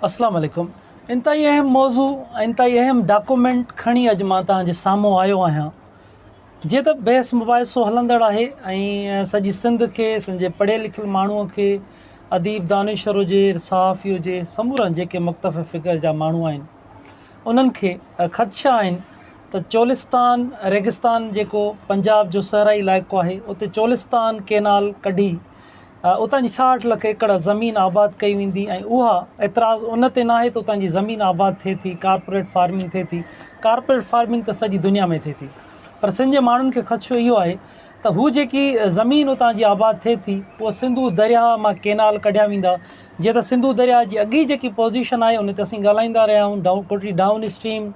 अस्सलाम वालेकुम। इंतई अहम मौज़ू इंतई अहम डॉक्यूमेंट खणी अॼु मां तव्हांजे साम्हूं आयो आहियां। जीअं त बहस मुबाहिसो हलंदड़ आहे ऐं सॼी सिंध खे, सिंध जे पढ़ियल लिखियल माण्हूअ खे, अदीब दानिश्वर हुजे, सहाफ़ी हुजे, समूरनि जेके मुख़्तलिफ़ फ़िक्र जा माण्हू आहिनि, उन्हनि खे ख़दशा आहिनि त चोलिस्तान रेगिस्तान जेको पंजाब जो सहराई इलाइक़ो आहे, उते चोलिस्तान केनाल कढी उतां जी 66 लख एकड़ ज़मीन आबाद कई वेंदी ऐं उहा एतिराज़ु उन ते न आहे त उतां जी ज़मीन आबाद थिए थी, कारपोरेट फार्मिंग थिए थी। कारपोरेट फार्मिंग त सॼी दुनिया में थिए थी, पर सिंध जे माण्हुनि खे ख़दशो इहो आहे त हू जेकी ज़मीन उतां जी आबाद थिए थी उहा सिंधू दरिया मां केनाल कढिया वेंदा। जीअं त सिंधू दरिया जी अॻी जेकी पोज़ीशन आहे उन ते असीं ॻाल्हाईंदा रहिया आहियूं, कोटड़ी डाउन स्ट्रीम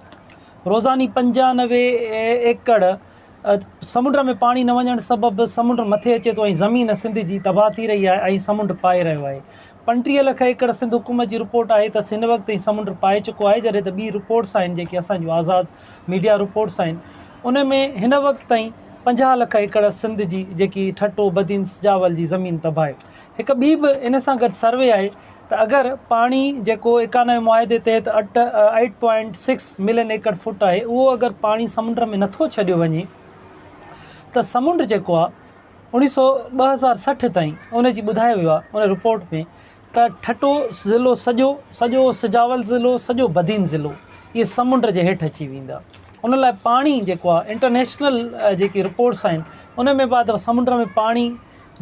रोज़ानी 95 एकड़ समुंड में पाणी न वञण सबबि समुंड मथे अचे थो ऐं ज़मीन सिंध जी तबाह थी रही आहे ऐं समुंड पाए रहियो आहे। 35 लख एकड़ सिंध हुकूमत जी रिपोर्ट आहे त हिन वक़्तु ताईं समुंड पाए चुको आहे, जॾहिं त ॿी रिपोर्ट्स आहिनि जेके असांजूं आज़ादु मीडिया रिपोर्ट्स आहिनि, उन में हिन वक़्तु ताईं 50 लख एकड़ सिंध जी जेकी ठटो बदीन सिजावल जी ज़मीन तबाह आहे। हिकु ॿी बि इन सां गॾु सर्वे आहे त अगरि पाणी जेको 91 मुआदे तहत 8.6 मिलियन एकड़ फुट आहे, उहो अगरि पाणी समुंड में नथो छॾियो वञे त समुंड जेको आहे 2060 ताईं उन जी ॿुधायो वियो आहे उन रिपोर्ट में त ठटो ज़िलो सॼो सिजावल ज़िलो, सॼो बदीन ज़िलो इहे समुंड जे हेठि अची वेंदा। उन लाइ पाणी जेको आहे इंटरनेशनल जेकी रिपोर्ट्स आहिनि उन में बाद समुंड में पाणी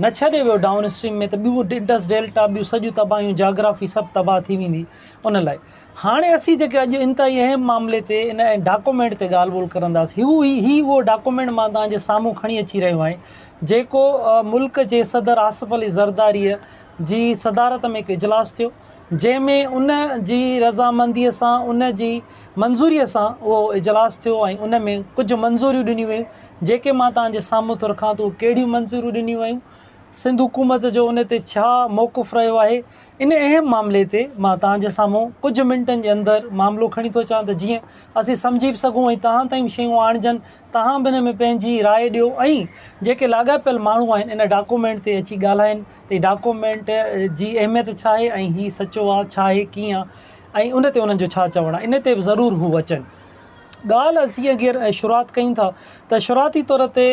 न छॾे वियो डाउन स्ट्रीम में त ॿियूं इंडस डेल्टा, ॿियूं सॼियूं तबाहियूं, जाग्राफी सभु तबाह थी वेंदी। उन लाइ हाणे असीं जेके अॼु इंतई अहम मामले ते इन डॉक्यूमेंट ते ॻाल्हि ॿोल करंदासीं। ही उहो डॉक्यूमेंट मां तव्हांजे साम्हूं खणी अची रहियो आहियां जेको मुल्क जे सदर आसिफ अली ज़रदारीअ जी सदारत में हिकु इजलास थियो, जंहिंमें उन जी रज़ामंदीअ सां, उन जी मंज़ूरीअ सां उहो इजलास थियो ऐं उन में कुझु मंज़ूरियूं ॾिनियूं वयूं जेके मां तव्हांजे साम्हूं थो रखां थो। कहिड़ियूं मंज़ूरियूं ॾिनियूं वयूं, सिंध हुकूमत जो उन ते छा मौक़ुफ़ रहियो आहे, इन अहम मामले ते मां तव्हांजे साम्हूं कुझु मिंटनि जे अंदरि मामिलो खणी थो अचां त जीअं असीं सम्झी बि सघूं ऐं तव्हां ताईं शयूं आणिजनि, तव्हां बि इन में पंहिंजी राय ॾियो ऐं जेके लाॻापियल माण्हू आहिनि इन डॉक्यूमेंट ते अची ॻाल्हाइनि त हीअ डॉक्यूमेंट जी अहमियत छा आहे ऐं हीअ सचो आहे छा आहे कीअं आहे ऐं उन ते उन्हनि जो छा चवणु आहे, इन ते बि ज़रूरु हू अचनि। ॻाल्हि असीं अगरि शुरूआति कयूं था त शुरूआती तौर ते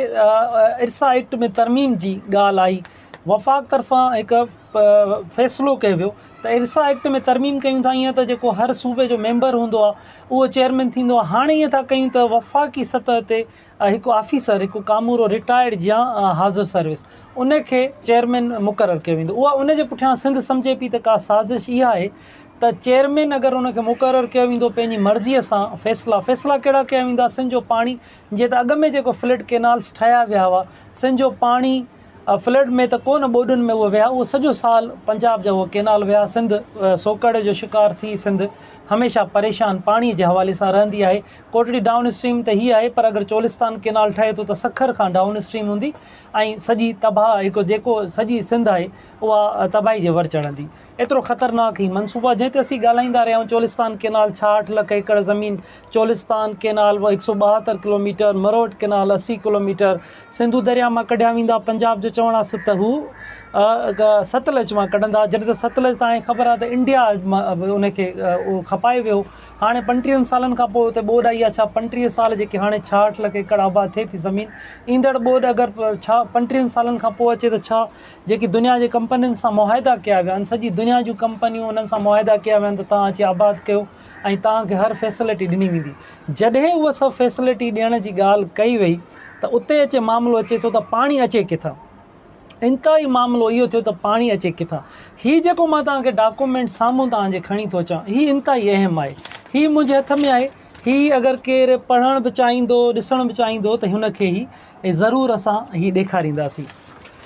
इरसा एक्ट में तरमीम जी ॻाल्हि आई। वफ़ाक़ तरफ़ां हिकु फ़ैसिलो कयो वियो त इरसा एक्ट में तरमीम कयूं था ईअं त जेको हर सूबे जो मेंबर हूंदो आहे उहो चेयरमैन थींदो आहे। हाणे ईअं था कयूं त वफ़ाक़ी सतह ते हिकु ऑफिसर, हिकु कामूरो रिटायर्ड या हाज़िर सर्विस, उन खे चेयरमैन मुक़ररु कयो वेंदो। उहा उन जे पुठियां सिंध सम्झे पई त का साज़िश इहा आहे त चेयरमैन अगरि उनखे मुक़ररु कयो वेंदो पंहिंजी मर्ज़ीअ सां, फ़ैसिला कहिड़ा कया वेंदा, सिंध जो पाणी जीअं त अॻ में जेको फ्लड केनाल्स ठाहिया विया हुआ, सिंध जो पाणी फ्लड में त कोन ॿोॾियुनि में उहो विया, उहो सॼो साल पंजाब जा उहो केनाल विया। सिंध सोकड़ जो शिकार थी सिंध हमेशह परेशान पाणीअ जे हवाले सां रहंदी आहे। कोटड़ी डाउन स्ट्रीम त हीअ आहे, पर अगरि चोलिस्तान केनाल ठहे थो त सखर खां डाउन स्ट्रीम हूंदी ऐं सॼी तबाह हिकु जेको सॼी सिंध आहे उहा तबाही जे वर चढ़ंदी। एतिरो ख़तरनाक ही मनसूबा जंहिं ते असीं ॻाल्हाईंदा रहिया आहियूं। चोलिस्तान केनाल 66 लख एकड़ ज़मीन, Cholistan canal 172 kilometre, Marot canal 80 kilometre, Sindhu दरिया मां कढिया वेंदा। पंजाब जो चवणु आहे त हू सतलज मां कढंदा, जॾहिं त सतलज तव्हांखे ख़बर आहे त इंडिया उनखे उहो खपाए वियो। हाणे 35 सालनि खां पोइ उते ॿोॾ आई आहे। छा 35 साल जेके हाणे 66 लख एकड़ आबाद थिए थी ज़मीन, ईंदड़ ॿोॾ अगरि छा 35 सालनि खां पोइ अचे त छा जेकी दुनिया जे कंपनियुनि सां मुआहिदा कया विया आहिनि, सॼी दुनिया जूं कंपनियूं उन्हनि सां मुआहिदा कया विया आहिनि त तव्हां अची आबाद कयो ऐं तव्हांखे हर फैसिलिटी ॾिनी वेंदी। जॾहिं उहा सभु फैसिलिटी ॾियण जी ॻाल्हि कई वई त उते मामिलो अचे थो त पाणी अचे किथां। इंतई मामिलो इहो थियो त पाणी अचे किथां। हीअ जेको मां तव्हांखे डॉक्यूमेंट साम्हूं तव्हांजे खणी थो अचां, हीअ इंतई अहम आहे। हीअ मुंहिंजे हथ में आहे। हीअ अगरि केरु पढ़णु बि चाहींदो, ॾिसणु बि चाहींदो त हुनखे ही ज़रूरु असां हीअ ॾेखारींदासीं।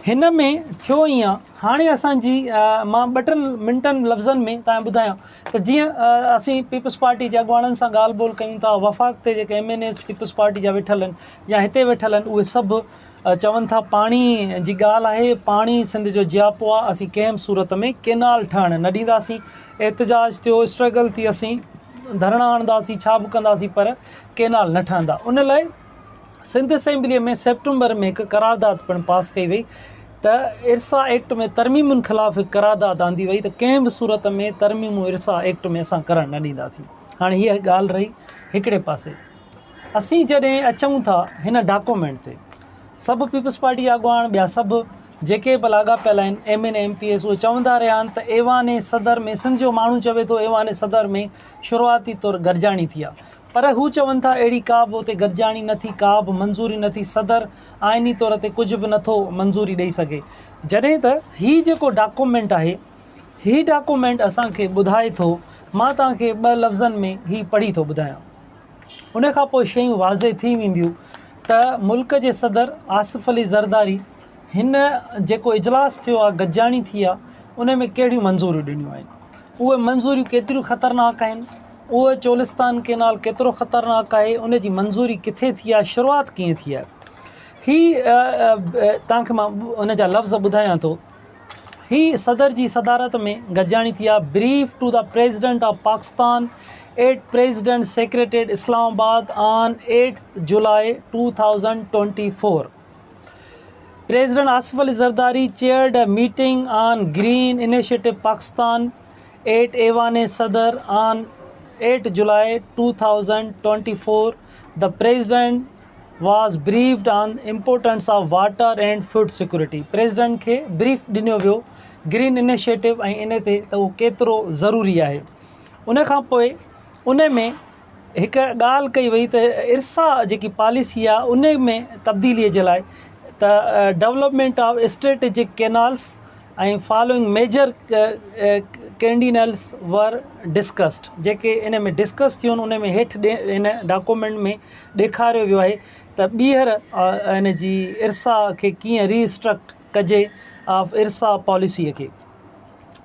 हिन में थियो ईअं आहे, हाणे असांजी मां 2-3 मिंटनि लफ़्ज़नि में तव्हां ॿुधायां त जीअं असीं पीपल्स पार्टी जे अॻुवाणनि सां ॻाल्हि ॿोल कयूं था, वफ़ाक़ ते जेके MNAs पीपल्स पार्टी जा वेठल आहिनि या हिते वेठल आहिनि, उहे सभु चवनि था पाणी जी ॻाल्हि आहे, पाणी सिंध जो जियापो आहे, असीं कंहिं बि सूरत में केनाल ठहणु न ॾींदासीं। एतिजाज थियो, स्ट्रगल थी, असीं धरणा हणंदासीं, छा बि कंदासीं, पर केनाल न ठहंदा। उन लाइ सिंध असेंबलीअ में सेप्टेंबर में हिकु करारदाद पिणु पास कई वई त त इरसा एक्ट में तरमीमुनि ख़िलाफ़ु हिकु करारदाद आंदी वई त कंहिं बि सूरत में तरमीमूं इरसा एक्ट में असां करणु न ॾींदासीं। हाणे हीअ ॻाल्हि रही हिकिड़े पासे। असीं जॾहिं अचूं था हिन डॉक्यूमेंट ते, सभु पीपल्स पार्टी अॻुवान ॿिया सभु जेके बि लाॻापियल आहिनि MN MPs उहे चवंदा रहिया आहिनि त ऐवान सदर में, सिंध जो माण्हू चवे थो ऐवान सदर में शुरूआती तौरु गॾिजाणी थी आहे, पर हू चवनि था अहिड़ी का बि उते गॾिजाणी न थी, का बि मंज़ूरी न थी, सदर आइनी तौर ते कुझु बि नथो मंज़ूरी ॾेई सघे। जॾहिं त हीअ जेको डॉक्यूमेंट आहे, हीअ डॉक्यूमेंट असांखे ॿुधाए थो, मां तव्हांखे 2 लफ़्ज़नि में हीअ पढ़ी थो ॿुधायां, उन खां पोइ शयूं वाज़े थी वेंदियूं त मुल्क जे सदर आसिफ़ अली ज़रदारी हिन जेको इजलास थियो आहे, गॾिजाणी थी आहे, उन में कहिड़ियूं मंज़ूरियूं ॾिनियूं आहिनि, उहे मंज़ूरियूं केतिरियूं ख़तरनाक आहिनि, उहो चोलिस्तान केनाल केतिरो ख़तरनाक आहे, उन जी मंज़ूरी किथे थी आहे, शुरूआति कीअं थी आहे। हीअ तव्हांखे मां उन जा लफ़्ज़ ॿुधायां थो। हीअ सदर जी सदारत में गॾिजाणी थी आहे। Brief to the president of Pakistan at president secretariat Islamabad on 8 July 2024। President Asif Ali Zardari chaired a meeting on Green Initiative Pakistan at Aiwan Sadr on 8 July 2024. The President was briefed on importance of water and food security. President खे brief ॾिनो वियो green initiative ऐं इन ते त उहो केतिरो ज़रूरी आहे। उन खां पोइ उन में हिकु ॻाल्हि कई वई त इरसा जेकी पॉलिसी आहे उन में तब्दीलीअ जे लाइ त डेवलपमेंट ऑफ स्ट्रेटेजिक कैनाल्स ऐं फॉलोइंग मेजर कैंडिनल्स वर डिस्कस्ड, जेके इन में डिस्कस थियूं उन में हेठि इन डॉक्यूमेंट में ॾेखारियो वियो आहे त ॿीहर इन जी इरसा खे कीअं रीस्ट्रक्ट कजे ऑफ इरसा पॉलिसीअ खे।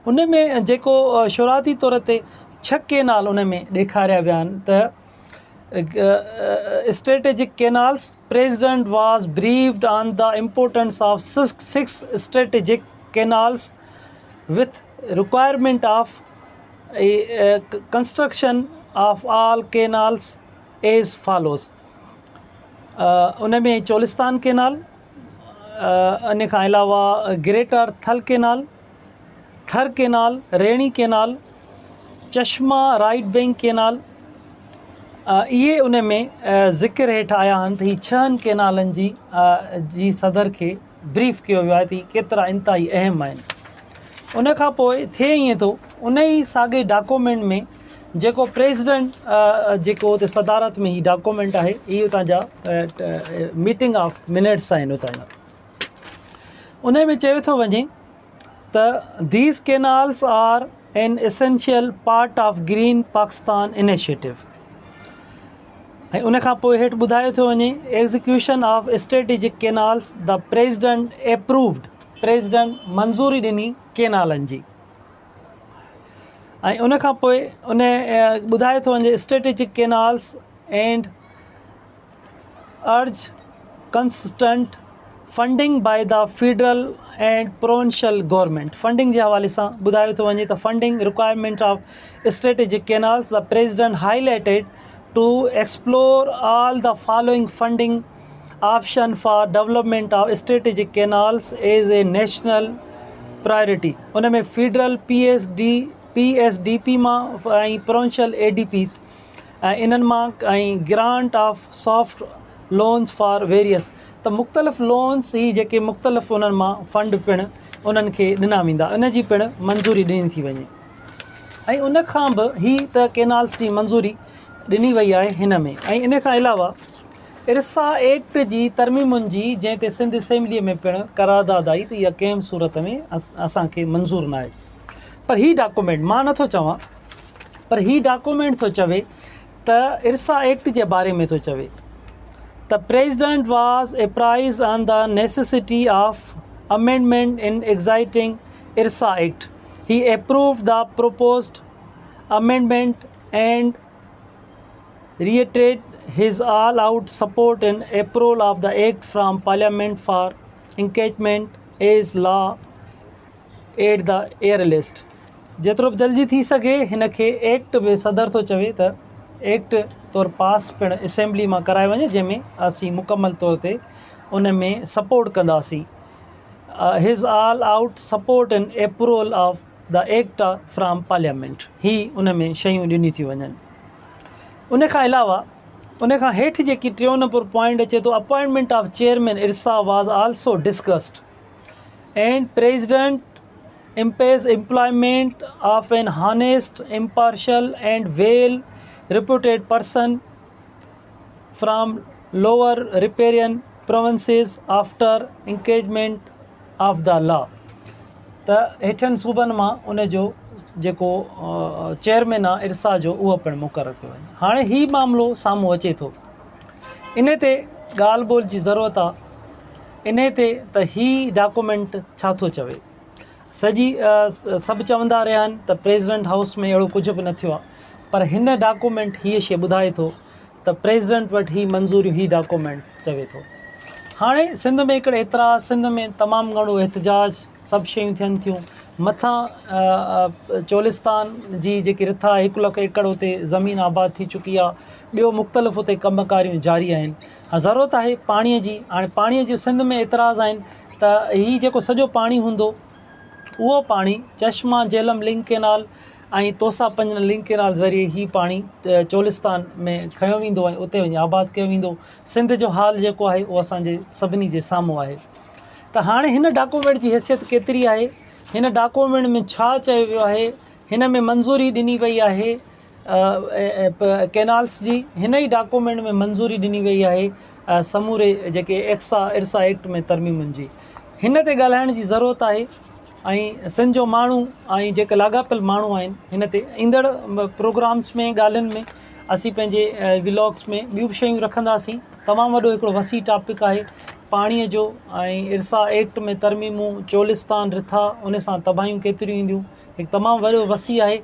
उन में जेको शुरूआती तौर ते 6 केनाल उन में ॾेखारिया विया आहिनि त strategic canals. President was briefed on the importance of 6 strategic canals with requirement of construction of all canals as follows. उन में चोलिस्तान केनाल, इन खां अलावा ग्रेटर थल केनाल, थर केनाल, रेणी केनाल, चश्मा राइट बैंक केनाल, इहे उन में ज़िक्र हेठि आया आहिनि त हीअ 6 केनालनि जी सदर खे ब्रीफ कयो वियो आहे त हीअ केतिरा इंतिहाई अहम आहिनि। उन खां पोइ थिए ईअं थो उन ई साॻे डॉक्यूमेंट में जेको प्रेसिडेंट जेको हुते सदारत में हीअ डॉक्यूमेंट आहे, इहे उतां जा मीटिंग ऑफ मिनट्स आहिनि उतां जा। उन में चयो थो वञे त these canals are an essential part of green Pakistan initiative. ऐं उन खां पोइ हेठि ॿुधायो थो वञे execution of strategic canals the president approved, president मंज़ूरी ॾिनी केनालनि जी। ऐं उन खां पोइ उन ॿुधायो थो वञे strategic canals and urge consistent funding by the federal and provincial government. Funding जे हवाले सां ॿुधायो थो वञे त funding requirement of strategic canals the president highlighted to explore all the following funding option for development of strategic canals as a national priority. उन में federal PSDP मां ऐं प्रोविंशियल ADPs ऐं इन्हनि मां ऐं grant of soft loans for various, त मुख़्तलिफ़ लोन्स ही जेके मुख़्तलिफ़ उन्हनि मां फंड पिणु उन्हनि खे ॾिना वेंदा, इन जी पिणु मंज़ूरी ॾिनी थी वञे। ऐं उन खां बि ही त केनाल्स जी मंज़ूरी ॾिनी वई आहे हिन में। ऐं इन खां अलावा इरसा एक्ट जी तरमीमुनि जी जंहिं ते सिंध असेंबलीअ में पिणु करारदाद आई त इहा कंहिं बि सूरत में असांखे मंज़ूरु न आहे। पर हीअ डॉक्यूमेंट मां नथो चवां, पर हीअ डॉक्यूमेंट थो चवे त इरसा एक्ट जे बारे में थो चवे त president was apprise on the necessity of amendment in existing IRSA act. He approved the proposed amendment and reiterate his all-out support and approval of the act from Parliament for engagement as law at the earliest. जेतिरो बि जल्दी थी सघे हिन खे act में सदर थो चवे त एक्ट तौरु पास पिणु असेंबली मां कराए वञे, जंहिंमें असीं मुकमल तौर ते उन में सपोर्ट कंदासीं। his all out support and approval of the act from parliament ही उन में शयूं ॾिनी थियूं वञनि। उन खां अलावा उन खां हेठि जेकी 3 नंबर पॉइंट अचे थो, appointment of chairman इरसा was also discussed and president impairs employment of an honest, impartial and well reputed person from lower riparian provinces after engagement of the law। त हेठनि सूबनि मां उन जो जेको चेयरमैन आहे इरसा जो, उहो पिणु मुक़ररु कयो वञे। हाणे ही मामिलो साम्हूं अचे थो, इन ते ॻाल्हि ॿोल जी ज़रूरत आहे। इन ते त ही डॉक्यूमेंट छा थो चवे। सॼी सभु चवंदा रहिया आहिनि त प्रेसिडेंट हाउस में अहिड़ो कुझु बि न थियो आहे, पर हिन डॉक्यूमेंट हीअ शइ ॿुधाए थो त प्रेसिडेंट वटि ही मंज़ूरियूं ही डॉक्यूमेंट चवे थो। हाणे सिंध में हिकिड़े एतिराज़, सिंध में तमामु घणो एहतजाज, सभु शयूं थियनि थियूं। मथां चोलिस्तान जी जेकी रिथा 1 लख एकड़ उते ज़मीन आबाद थी चुकी आहे। ॿियो मुख़्तलिफ़ उते कमकारियूं जारी आहिनि। ज़रूरत आहे पाणीअ जी। हाणे पाणीअ जी सिंध में एतिराज़ आहिनि त हीअ जेको सॼो पाणी हूंदो, उहो पाणी चश्मा झेलम लिंक केनाल ऐं तोसा पंज लिंक केनाल ज़रिए ही पाणी चोलिस्तान में खंयो वेंदो ऐं उते वञी आबाद कयो वेंदो। सिंध जो हाल जेको आहे उहो असांजे सभिनी जे साम्हूं आहे। त हाणे हिन डॉक्यूमेंट जी हैसियत केतिरी आहे, हिन डॉक्यूमेंट में छा चयो वियो आहे, हिन में मंज़ूरी ॾिनी वई आहे कैनाल्स जी, हिन ई डॉक्यूमेंट में मंज़ूरी ॾिनी वई आहे समूरे जेके इरसा एक्ट में तरमीमुनि जी। हिन ते ॻाल्हाइण जी ज़रूरत आहे ऐं सिंध जो माण्हू ऐं जेके लाॻापियल माण्हू आहिनि, हिन ते ईंदड़ प्रोग्राम्स में, ॻाल्हियुनि में असीं पंहिंजे व्लॉग्स में ॿियूं बि शयूं रखंदासीं। तमामु वॾो हिकिड़ो वसी टॉपिक आहे पाणीअ जो ऐं इरसा एक्ट में तरमीमूं, चोलिस्तान रिथा, उन सां तबाहियूं केतिरियूं ईंदियूं, हिकु तमामु वॾो वसी आहे।